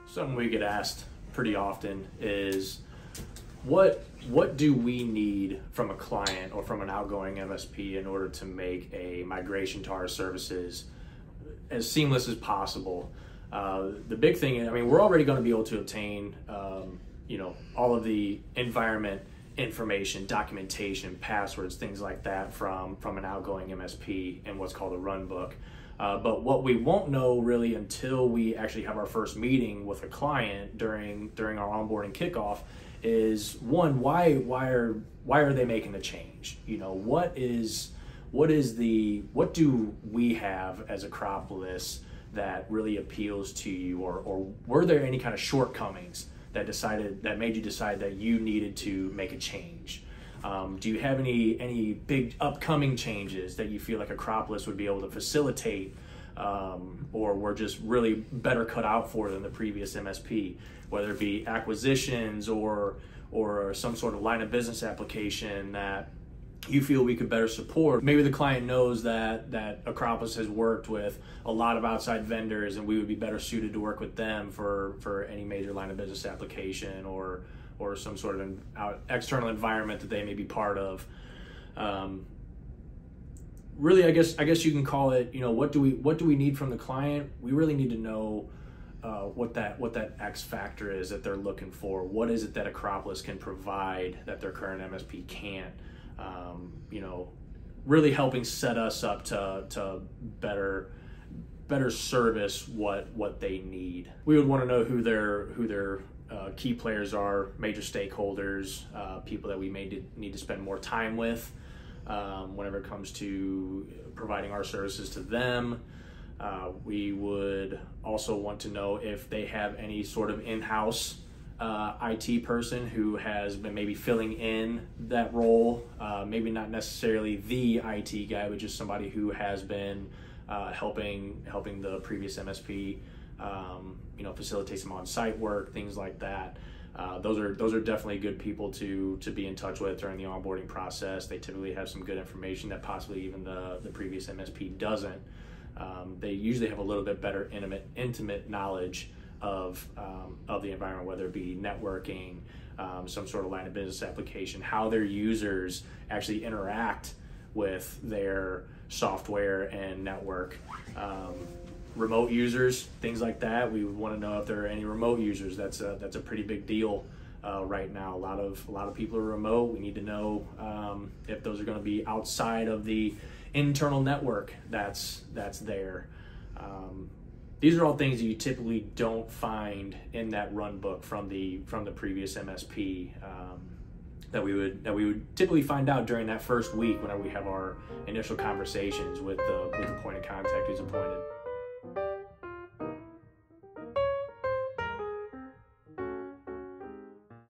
Something we get asked pretty often is what do we need from a client or from an outgoing MSP in order to make a migration to our services as seamless as possible? The big thing, I mean, we're already going to be able to obtain, all of the environment information, documentation, passwords, things like that from an outgoing MSP in what's called a run book. But what we won't know really until we actually have our first meeting with a client during our onboarding kickoff is, one, why are they making the change? What do we have as Acropolis that really appeals to you, or were there any kind of shortcomings that made you decide that you needed to make a change? Do you have any big upcoming changes that you feel like Acropolis would be able to facilitate, or were just really better cut out for than the previous MSP, whether it be acquisitions or some sort of line of business application that you feel we could better support? Maybe the client knows that Acropolis has worked with a lot of outside vendors and we would be better suited to work with them for any major line of business application or some sort of external environment that they may be part of. Really, I guess you can call it, what do we need from the client? We really need to know what that X factor is that they're looking for. What is it that Acropolis can provide that their current MSP can't? Really helping set us up to better service what they need. We would want to know who their key players are, major stakeholders, people that we may need to spend more time with whenever it comes to providing our services to them. We would also want to know if they have any sort of in-house IT person who has been maybe filling in that role, maybe not necessarily the IT guy, but just somebody who has been helping the previous MSP, facilitate some on-site work, things like that. Those are definitely good people to be in touch with during the onboarding process. They typically have some good information that possibly even the previous MSP doesn't. They usually have a little bit better intimate knowledge of the environment, whether it be networking, some sort of line of business application, how their users actually interact with their software and network. Remote users, things like that. We would want to know if there are any remote users. That's a pretty big deal right now. A lot of people are remote. We need to know if those are going to be outside of the internal network that's there. These are all things that you typically don't find in that run book from the previous MSP that we would typically find out during that first week whenever we have our initial conversations with the point of contact who's appointed.